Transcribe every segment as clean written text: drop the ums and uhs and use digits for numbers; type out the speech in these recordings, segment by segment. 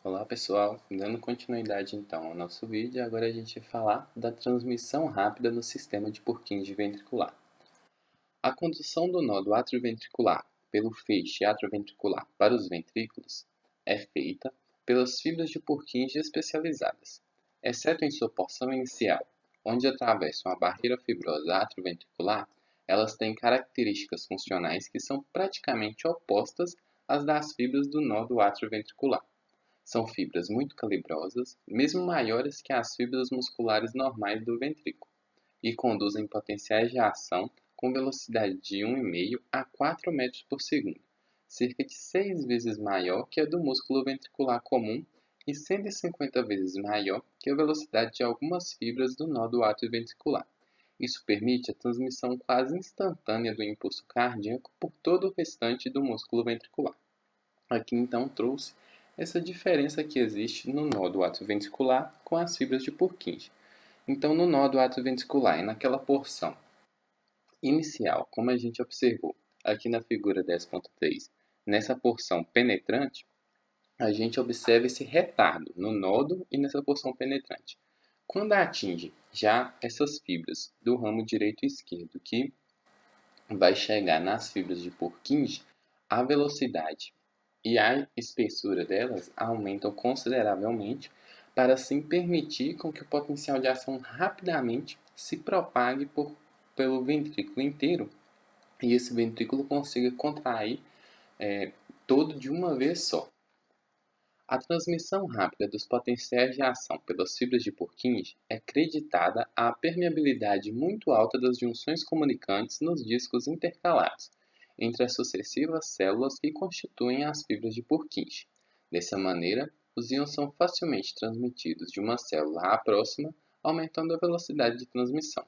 Olá pessoal, dando continuidade então ao nosso vídeo, agora a gente vai falar da transmissão rápida no sistema de Purkinje ventricular. A condução do nó do atrioventricular pelo feixe atrioventricular para os ventrículos é feita pelas fibras de Purkinje especializadas, exceto em sua porção inicial, onde atravessam a barreira fibrosa atrioventricular. Elas têm características funcionais que são praticamente opostas às das fibras do nó do atrioventricular. São fibras muito calibrosas, mesmo maiores que as fibras musculares normais do ventrículo, e conduzem potenciais de ação com velocidade de 1,5 a 4 metros por segundo, cerca de 6 vezes maior que a do músculo ventricular comum e 150 vezes maior que a velocidade de algumas fibras do nó do átrio ventricular. Isso permite a transmissão quase instantânea do impulso cardíaco por todo o restante do músculo ventricular. Aqui então trouxe essa diferença que existe no nó do átrio ventricular com as fibras de Purkinje. Então, no nó do átrio ventricular e naquela porção inicial, como a gente observou aqui na figura 10.3, nessa porção penetrante, a gente observa esse retardo no nódo e nessa porção penetrante. Quando atinge já essas fibras do ramo direito e esquerdo, que vai chegar nas fibras de Purkinje, a velocidade e a espessura delas aumentam consideravelmente para assim permitir com que o potencial de ação rapidamente se propague pelo ventrículo inteiro e esse ventrículo consiga contrair todo de uma vez só. A transmissão rápida dos potenciais de ação pelas fibras de Purkinje é creditada à permeabilidade muito alta das junções comunicantes nos discos intercalares entre as sucessivas células que constituem as fibras de Purkinje. Dessa maneira, os íons são facilmente transmitidos de uma célula à próxima, aumentando a velocidade de transmissão.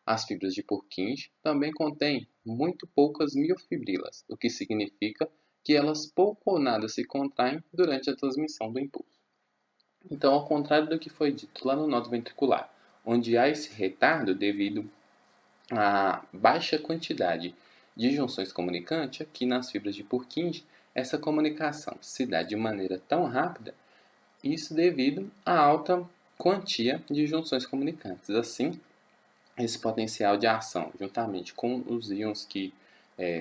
As fibras de Purkinje também contêm muito poucas miofibrilas, o que significa que elas pouco ou nada se contraem durante a transmissão do impulso. Então, ao contrário do que foi dito lá no nódo ventricular, onde há esse retardo devido à baixa quantidade de junções comunicantes, aqui nas fibras de Purkinje, essa comunicação se dá de maneira tão rápida, isso devido à alta quantia de junções comunicantes. Assim, esse potencial de ação, juntamente com os íons que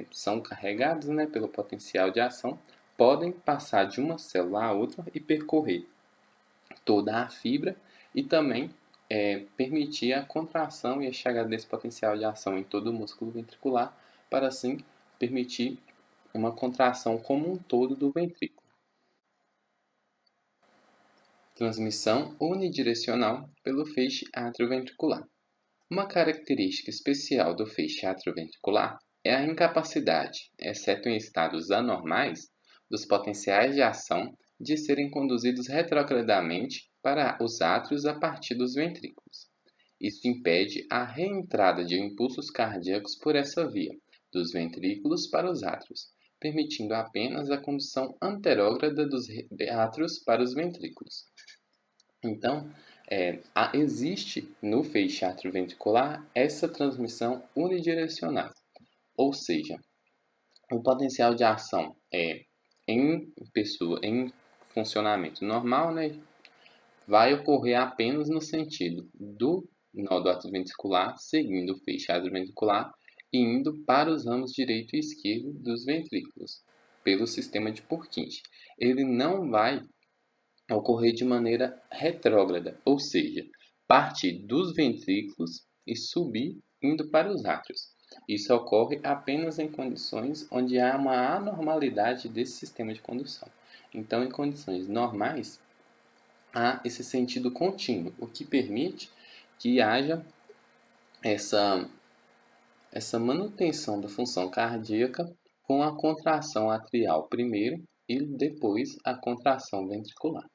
são carregados pelo potencial de ação, podem passar de uma célula a outra e percorrer toda a fibra e também permitir a contração e a chegada desse potencial de ação em todo o músculo ventricular, para assim permitir uma contração como um todo do ventrículo. Transmissão unidirecional pelo feixe atrioventricular. Uma característica especial do feixe atrioventricular é a incapacidade, exceto em estados anormais, dos potenciais de ação de serem conduzidos retrogradamente para os átrios a partir dos ventrículos. Isso impede a reentrada de impulsos cardíacos por essa via, dos ventrículos para os átrios, permitindo apenas a condução anterógrada dos átrios para os ventrículos. Então, existe no feixe atrioventricular essa transmissão unidirecional, ou seja, o potencial de ação em funcionamento normal, vai ocorrer apenas no sentido do nódo atrioventricular, seguindo o feixe atrioventricular e indo para os ramos direito e esquerdo dos ventrículos, pelo sistema de Purkinje. Ele não vai ocorrer de maneira retrógrada, ou seja, partir dos ventrículos e subir indo para os átrios. Isso ocorre apenas em condições onde há uma anormalidade desse sistema de condução. Então, em condições normais, há esse sentido contínuo, o que permite que haja essa manutenção da função cardíaca com a contração atrial primeiro e depois a contração ventricular.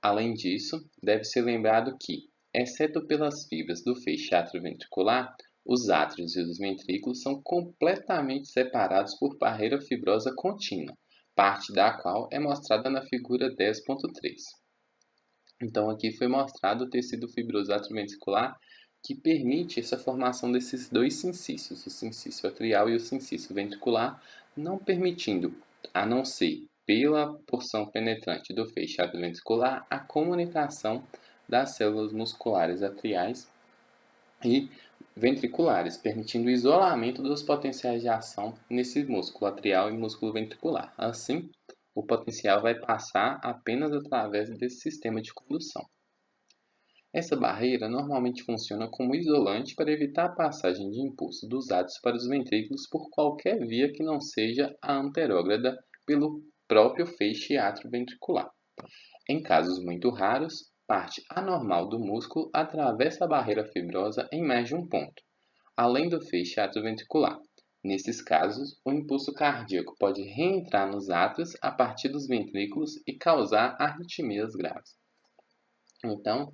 Além disso, deve ser lembrado que, exceto pelas fibras do feixe atrioventricular, os átrios e os ventrículos são completamente separados por barreira fibrosa contínua, parte da qual é mostrada na figura 10.3. Então, aqui foi mostrado o tecido fibroso atrioventricular que permite essa formação desses dois sincícios, o sincício atrial e o sincício ventricular, não permitindo, a não ser pela porção penetrante do feixe atrioventricular a comunicação das células musculares atriais e ventriculares, permitindo o isolamento dos potenciais de ação nesse músculo atrial e músculo ventricular. Assim, o potencial vai passar apenas através desse sistema de condução. Essa barreira normalmente funciona como isolante para evitar a passagem de impulso dos átrios para os ventrículos por qualquer via que não seja a anterógrada pelo próprio feixe atrioventricular. Em casos muito raros, parte anormal do músculo atravessa a barreira fibrosa em mais de um ponto, além do feixe atrioventricular. Nesses casos, o impulso cardíaco pode reentrar nos átrios a partir dos ventrículos e causar arritmias graves. Então,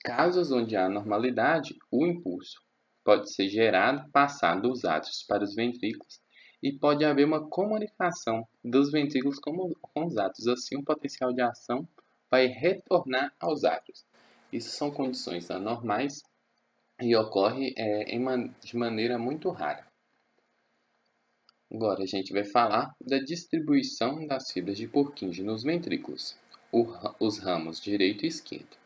casos onde há anormalidade, o impulso pode ser gerado passando dos átrios para os ventrículos e pode haver uma comunicação dos ventrículos com os átrios. Assim, o potencial de ação vai retornar aos átrios. Isso são condições anormais e ocorre de maneira muito rara. Agora a gente vai falar da distribuição das fibras de Purkinje nos ventrículos, os ramos direito e esquerdo.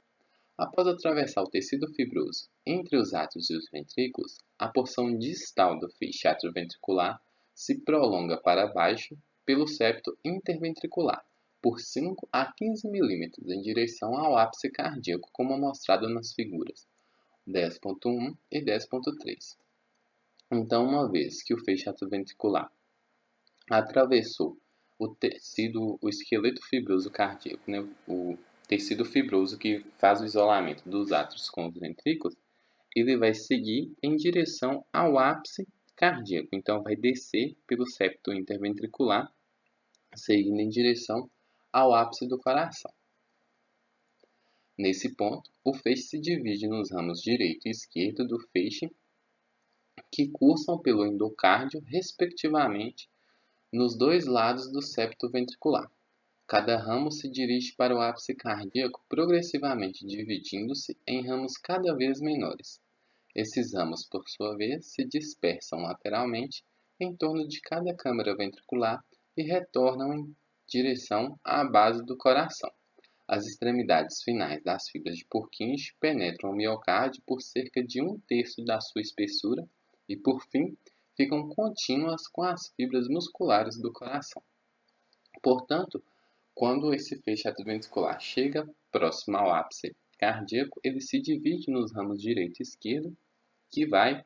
Após atravessar o tecido fibroso entre os átrios e os ventrículos, a porção distal do feixe atrioventricular se prolonga para baixo pelo septo interventricular, por 5 a 15 mm em direção ao ápice cardíaco, como mostrado nas figuras 10.1 e 10.3. Então, uma vez que o feixe atrioventricular atravessou o esqueleto fibroso cardíaco, né, o tecido fibroso que faz o isolamento dos átrios com os ventrículos, ele vai seguir em direção ao ápice cardíaco. Então, vai descer pelo septo interventricular, seguindo em direção ao ápice do coração. Nesse ponto, o feixe se divide nos ramos direito e esquerdo do feixe, que cursam pelo endocárdio, respectivamente, nos dois lados do septo ventricular. Cada ramo se dirige para o ápice cardíaco, progressivamente dividindo-se em ramos cada vez menores. Esses ramos, por sua vez, se dispersam lateralmente em torno de cada câmara ventricular e retornam em direção à base do coração. As extremidades finais das fibras de Purkinje penetram o miocárdio por cerca de 1/3 da sua espessura e, por fim, ficam contínuas com as fibras musculares do coração. Portanto, quando esse feixe atrioventricular chega próximo ao ápice cardíaco, ele se divide nos ramos direito e esquerdo, que vai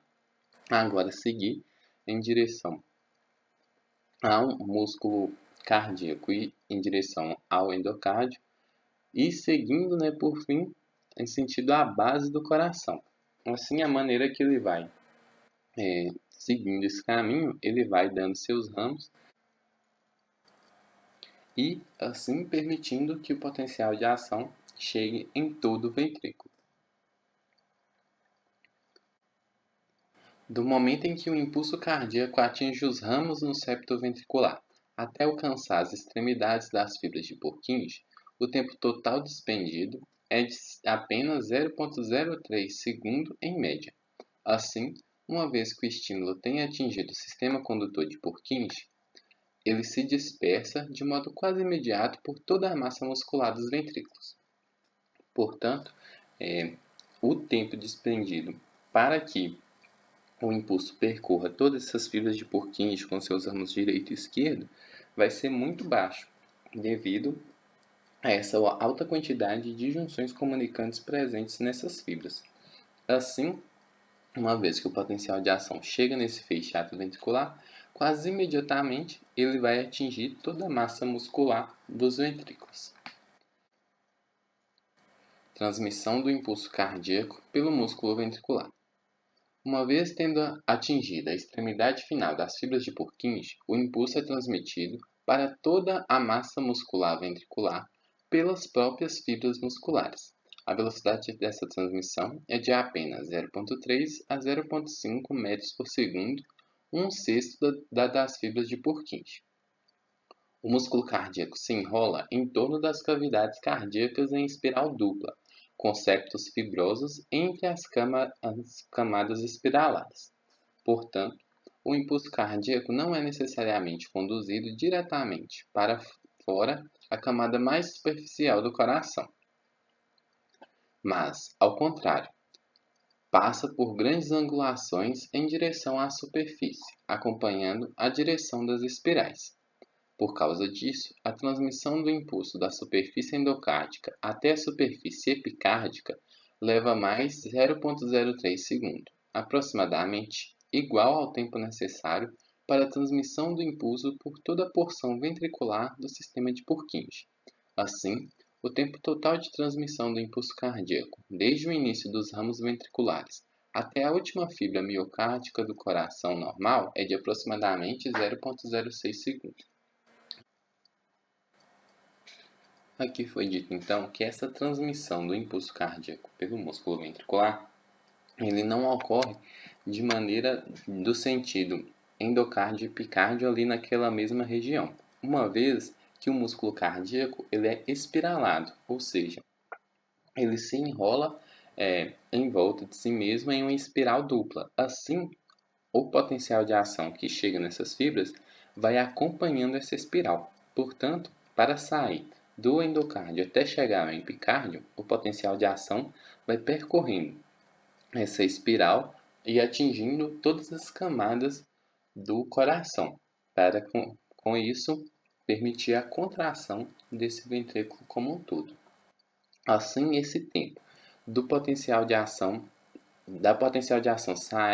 agora seguir em direção ao músculo cardíaco e em direção ao endocárdio, e seguindo, por fim, em sentido à base do coração. Assim, a maneira que ele vai seguindo esse caminho, ele vai dando seus ramos e, assim, permitindo que o potencial de ação chegue em todo o ventrículo. Do momento em que o impulso cardíaco atinge os ramos no septo ventricular até alcançar as extremidades das fibras de Purkinje, o tempo total despendido é de apenas 0,03 segundo em média. Assim, uma vez que o estímulo tenha atingido o sistema condutor de Purkinje, ele se dispersa de modo quase imediato por toda a massa muscular dos ventrículos. Portanto, o tempo despendido para que o impulso percorra todas essas fibras de Purkinje com seus ramos direito e esquerdo vai ser muito baixo, devido a essa alta quantidade de junções comunicantes presentes nessas fibras. Assim, uma vez que o potencial de ação chega nesse feixe atrioventricular, quase imediatamente ele vai atingir toda a massa muscular dos ventrículos. Transmissão do impulso cardíaco pelo músculo ventricular. Uma vez tendo atingido a extremidade final das fibras de Purkinje, o impulso é transmitido para toda a massa muscular ventricular pelas próprias fibras musculares. A velocidade dessa transmissão é de apenas 0,3 a 0,5 metros por segundo, 1/6 das fibras de Purkinje. O músculo cardíaco se enrola em torno das cavidades cardíacas em espiral dupla, com septos fibrosos entre as camadas espiraladas. Portanto, O impulso cardíaco não é necessariamente conduzido diretamente para fora a camada mais superficial do coração, mas, ao contrário, passa por grandes angulações em direção à superfície, acompanhando a direção das espirais. Por causa disso, a transmissão do impulso da superfície endocárdica até a superfície epicárdica leva mais 0,03 segundo, aproximadamente igual ao tempo necessário para a transmissão do impulso por toda a porção ventricular do sistema de Purkinje. Assim, o tempo total de transmissão do impulso cardíaco, desde o início dos ramos ventriculares até a última fibra miocárdica do coração normal, é de aproximadamente 0,06 segundos. Aqui foi dito então que essa transmissão do impulso cardíaco pelo músculo ventricular, ele não ocorre de maneira do sentido endocárdio e epicárdio ali naquela mesma região, uma vez que o músculo cardíaco ele é espiralado, ou seja, ele se enrola em volta de si mesmo em uma espiral dupla. Assim, o potencial de ação que chega nessas fibras vai acompanhando essa espiral. Portanto, para sair do endocárdio até chegar ao epicárdio, o potencial de ação vai percorrendo essa espiral e atingindo todas as camadas do coração, para com isso permitir a contração desse ventrículo como um todo. Assim, esse tempo do potencial de ação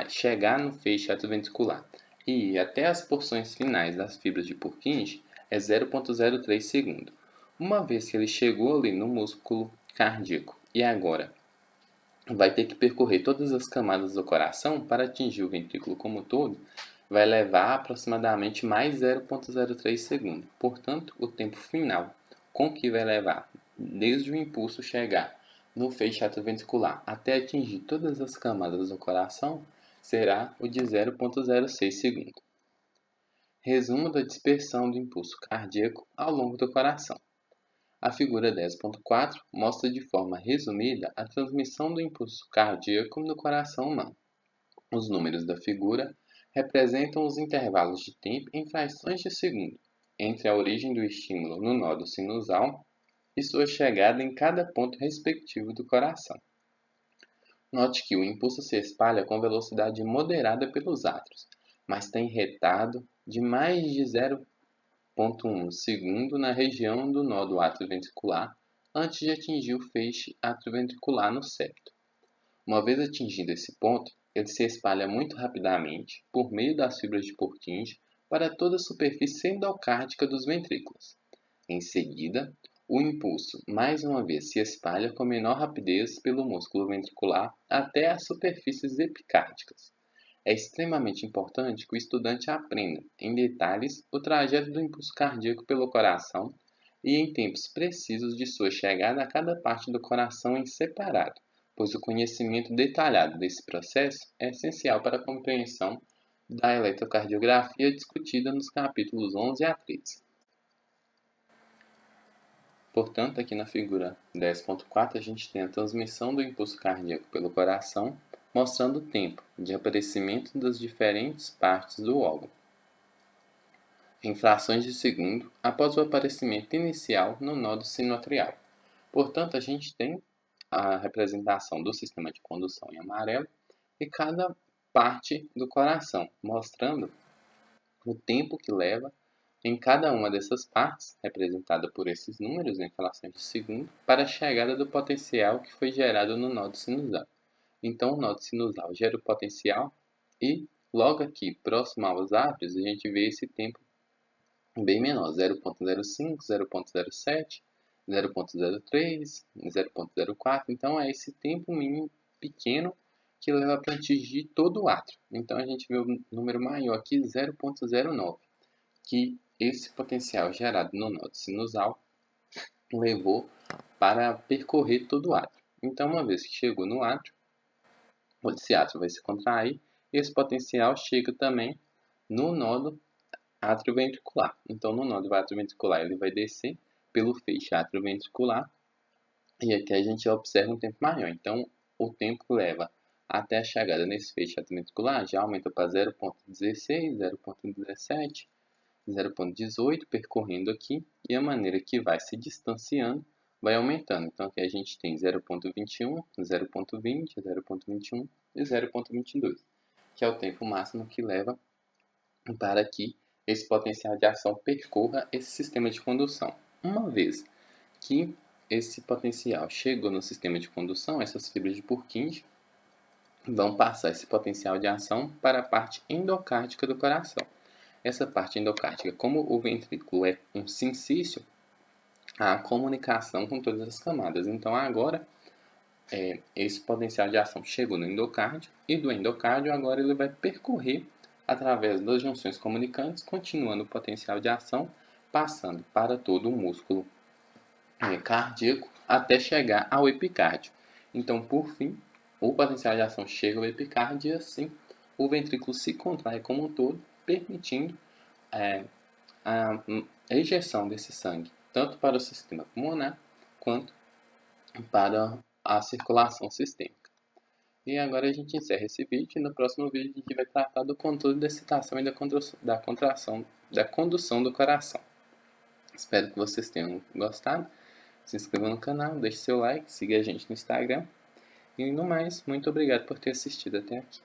chegar no feixe atrioventricular e ir até as porções finais das fibras de Purkinje é 0,03 segundo. Uma vez que ele chegou ali no músculo cardíaco e agora vai ter que percorrer todas as camadas do coração para atingir o ventrículo como um todo, vai levar aproximadamente mais 0,03 segundo. Portanto, o tempo final com que vai levar desde o impulso chegar no feixe atrioventricular até atingir todas as camadas do coração será o de 0,06 segundo. Resumo da dispersão do impulso cardíaco ao longo do coração. A figura 10.4 mostra de forma resumida a transmissão do impulso cardíaco no coração humano. Os números da figura representam os intervalos de tempo em frações de segundo entre a origem do estímulo no nódo sinusal e sua chegada em cada ponto respectivo do coração. Note que o impulso se espalha com velocidade moderada pelos átrios, mas tem retardo de mais de 0,1 segundo na região do nódo atrioventricular antes de atingir o feixe atrioventricular no septo. Uma vez atingido esse ponto, ele se espalha muito rapidamente por meio das fibras de Purkinje para toda a superfície endocárdica dos ventrículos. Em seguida, o impulso mais uma vez se espalha com menor rapidez pelo músculo ventricular até as superfícies epicárdicas. É extremamente importante que o estudante aprenda, em detalhes, o trajeto do impulso cardíaco pelo coração e em tempos precisos de sua chegada a cada parte do coração em separado, pois o conhecimento detalhado desse processo é essencial para a compreensão da eletrocardiografia discutida nos capítulos 11 a 13. Portanto, aqui na figura 10.4 a gente tem a transmissão do impulso cardíaco pelo coração, mostrando o tempo de aparecimento das diferentes partes do órgão, em frações de segundo após o aparecimento inicial no nódo sinoatrial. Portanto, a gente tem a representação do sistema de condução em amarelo e cada parte do coração, mostrando o tempo que leva em cada uma dessas partes, representada por esses números em frações de segundo, para a chegada do potencial que foi gerado no nódo sinusal. Então, o nódo sinusal gera o potencial e, logo aqui, próximo aos átrios, a gente vê esse tempo bem menor, 0,05, 0,07, 0,03, 0,04. Então, é esse tempo mínimo pequeno que leva para atingir todo o átrio. Então, a gente vê o número maior aqui, 0,09, que esse potencial gerado no nódo sinusal levou para percorrer todo o átrio. Então, uma vez que chegou no átrio, esse átrio vai se contrair e esse potencial chega também no nódo atrioventricular. Então, no nódo atrioventricular, ele vai descer pelo feixe atrioventricular e aqui a gente observa um tempo maior. Então, o tempo leva até a chegada nesse feixe atrioventricular já aumenta para 0,16, 0,17, 0,18, percorrendo aqui, e a maneira que vai se distanciando vai aumentando. Então aqui a gente tem 0,21, 0,20, 0,21 e 0,22, que é o tempo máximo que leva para que esse potencial de ação percorra esse sistema de condução. Uma vez que esse potencial chegou no sistema de condução, essas fibras de Purkinje vão passar esse potencial de ação para a parte endocárdica do coração. Essa parte endocárdica, como o ventrículo é um sincício, há comunicação com todas as camadas. Então agora esse potencial de ação chegou no endocárdio, e do endocárdio agora ele vai percorrer através das junções comunicantes, continuando o potencial de ação, passando para todo o músculo cardíaco até chegar ao epicárdio. Então, por fim, o potencial de ação chega ao epicárdio e assim o ventrículo se contrai como um todo, permitindo a ejeção desse sangue, tanto para o sistema pulmonar quanto para a circulação sistêmica. E agora a gente encerra esse vídeo, e no próximo vídeo a gente vai tratar do controle da excitação e da contração, da condução do coração. Espero que vocês tenham gostado. Se inscreva no canal, deixe seu like, siga a gente no Instagram. E no mais, muito obrigado por ter assistido até aqui.